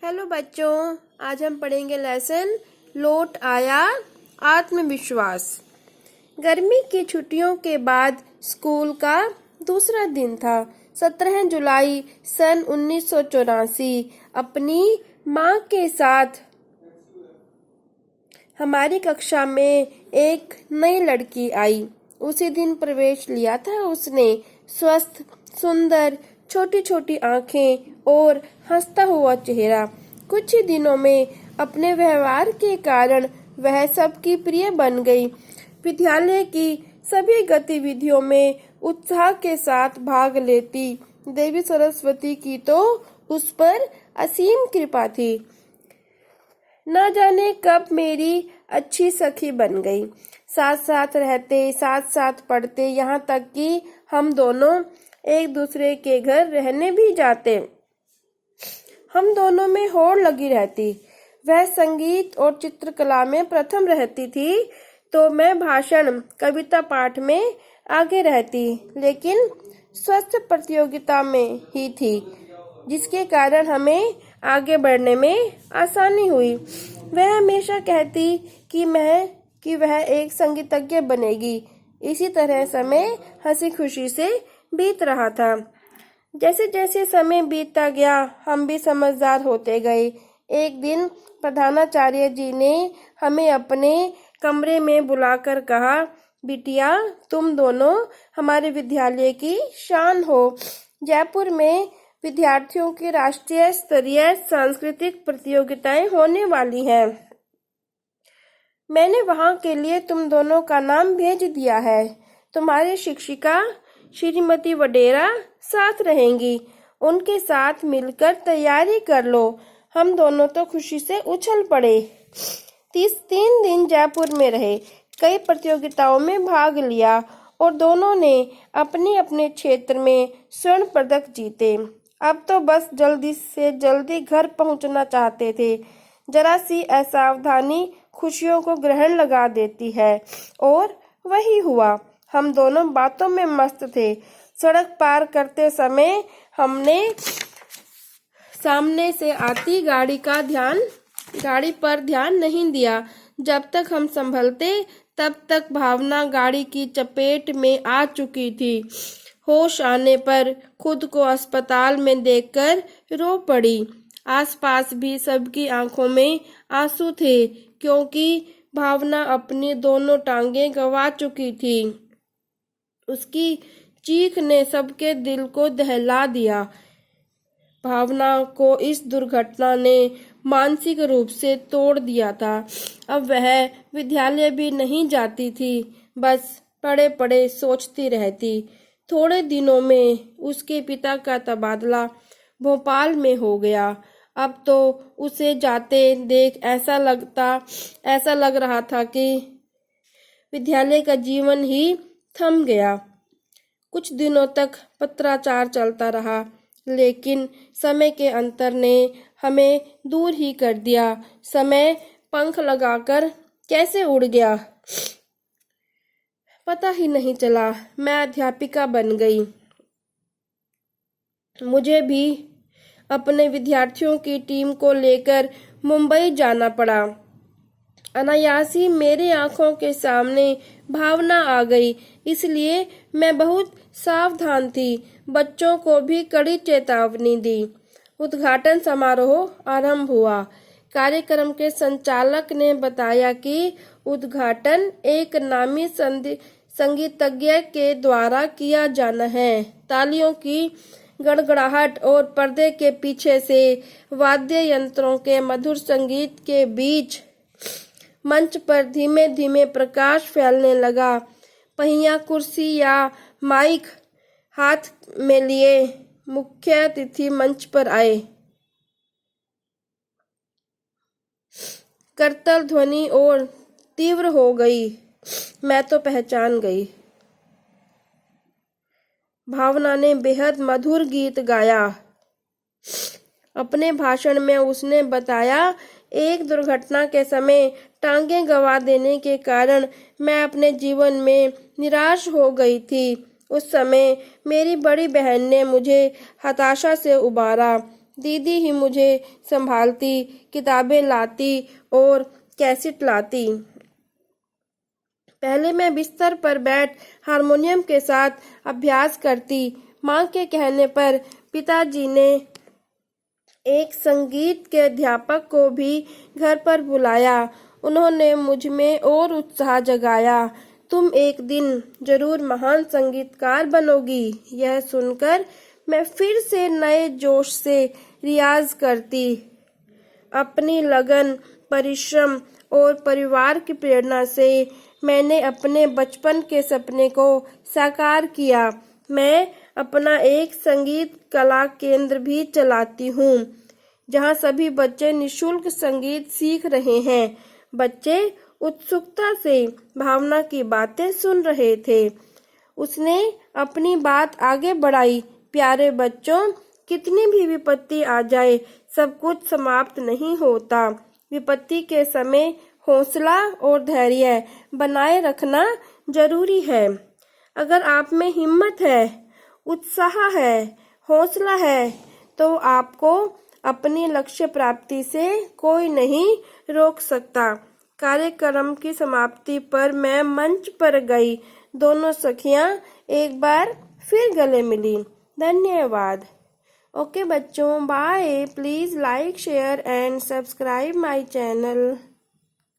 Hello बच्चों, आज हम पढ़ेंगे लेसन लौट आया आत्मविश्वास। गर्मी की छुट्टियों के बाद स्कूल का दूसरा दिन था। 17 जुलाई सन 1984। अपनी माँ के साथ हमारी कक्षा में एक नई लड़की आई। उसी दिन प्रवेश लिया था उसने। स्वस्थ, सुंदर, छोटी छोटी आंखें और हंसता हुआ चेहरा। कुछ ही दिनों में अपने व्यवहार के कारण वह सबकी प्रिय बन गई। विद्यालय की सभी गतिविधियों में उत्साह के साथ भाग लेती। देवी सरस्वती की तो उस पर असीम कृपा थी। न जाने कब मेरी अच्छी सखी बन गई। साथ साथ रहते, साथ साथ पढ़ते, यहाँ तक कि हम दोनों एक दूसरे के घर रहने भी जाते। हम दोनों में होड़ लगी रहती। वह संगीत और चित्रकला में प्रथम रहती थी तो मैं भाषण, कविता पाठ में आगे रहती, लेकिन स्वस्थ प्रतियोगिता में ही थी, जिसके कारण हमें आगे बढ़ने में आसानी हुई। वह हमेशा कहती कि वह एक संगीतज्ञ बनेगी। इसी तरह समय हंसी खुशी से बीत रहा था। जैसे जैसे समय बीतता गया हम भी समझदार होते गए। एक दिन प्रधानाचार्य जी ने हमें अपने कमरे में बुलाकर कहा, बिटिया, तुम दोनों हमारे विद्यालय की शान हो। जयपुर में विद्यार्थियों की राष्ट्रीय स्तरीय सांस्कृतिक प्रतियोगिताएं होने वाली हैं। मैंने वहां के लिए तुम दोनों का नाम भेज दिया है। तुम्हारी शिक्षिका श्रीमती वडेरा साथ रहेंगी। उनके साथ मिलकर तैयारी कर लो। हम दोनों तो खुशी से उछल पड़े। 3 दिन जयपुर में रहे, कई प्रतियोगिताओं में भाग लिया और दोनों ने अपने अपने क्षेत्र में स्वर्ण पदक जीते। अब तो बस जल्दी से जल्दी घर पहुंचना चाहते थे। जरा सी असावधानी खुशियों को ग्रहण लगा देती है, और वही हुआ। हम दोनों बातों में मस्त थे। सड़क पार करते समय हमने सामने से आती गाड़ी पर ध्यान नहीं दिया। जब तक हम संभलते तब तक भावना गाड़ी की चपेट में आ चुकी थी। होश आने पर खुद को अस्पताल में देखकर रो पड़ी। आसपास भी सबकी आंखों में आंसू थे, क्योंकि भावना अपनी दोनों टांगें गंवा चुकी थी। उसकी चीख ने सबके दिल को दहला दिया। भावना को इस दुर्घटना ने मानसिक रूप से तोड़ दिया था। अब वह विद्यालय भी नहीं जाती थी, बस पड़े पड़े सोचती रहती। थोड़े दिनों में उसके पिता का तबादला भोपाल में हो गया। अब तो उसे जाते देख ऐसा लग रहा था कि विद्यालय का जीवन ही थम गया। कुछ दिनों तक पत्राचार चलता रहा, लेकिन समय के अंतर ने हमें दूर ही कर दिया। समय पंख लगाकर कैसे उड़ गया, पता ही नहीं चला। मैं अध्यापिका बन गई। मुझे भी अपने विद्यार्थियों की टीम को लेकर मुंबई जाना पड़ा। अनायासी मेरे आंखों के सामने भावना आ गई, इसलिए मैं बहुत सावधान थी। बच्चों को भी कड़ी चेतावनी दी। उद्घाटन समारोह आरंभ हुआ। कार्यक्रम के संचालक ने बताया कि उद्घाटन एक नामी संगीतज्ञ के द्वारा किया जाना है। तालियों की गड़गड़ाहट और पर्दे के पीछे से वाद्य यंत्रों के मधुर संगीत के बीच मंच पर धीमे धीमे प्रकाश फैलने लगा। पहिया, कुर्सी या माइक हाथ में लिए मुख्य अतिथि मंच पर आए। करतल ध्वनि और तीव्र हो गई। मैं तो पहचान गई। भावना ने बेहद मधुर गीत गाया। अपने भाषण में उसने बताया, एक दुर्घटना के समय टांगें गंवा देने के कारण मैं अपने जीवन में निराश हो गई थी। उस समय मेरी बड़ी बहन ने मुझे हताशा से उबारा। दीदी ही मुझे संभालती, किताबें लाती और कैसेट लाती। पहले मैं बिस्तर पर बैठ हारमोनियम के साथ अभ्यास करती। माँ के कहने पर पिताजी ने एक संगीत के अध्यापक को भी घर पर बुलाया। उन्होंने मुझ में और उत्साह जगाया। तुम एक दिन जरूर महान संगीतकार बनोगी। यह सुनकर मैं फिर से नए जोश से रियाज करती। अपनी लगन, परिश्रम और परिवार की प्रेरणा से मैंने अपने बचपन के सपने को साकार किया। मैं अपना एक संगीत कला केंद्र भी चलाती हूँ, जहाँ सभी बच्चे निशुल्क संगीत सीख रहे हैं। बच्चे उत्सुकता से भावना की बातें सुन रहे थे। उसने अपनी बात आगे बढ़ाई। प्यारे बच्चों, कितनी भी विपत्ति आ जाए, सब कुछ समाप्त नहीं होता। विपत्ति के समय हौसला और धैर्य बनाए रखना जरूरी है। अगर आप में हिम्मत है, उत्साह है, हौसला है, तो आपको अपनी लक्ष्य प्राप्ति से कोई नहीं रोक सकता। कार्यक्रम की समाप्ति पर मैं मंच पर गई। दोनों सखियां एक बार फिर गले मिली। धन्यवाद। ओके बच्चों, bye. Please like, share and subscribe my channel.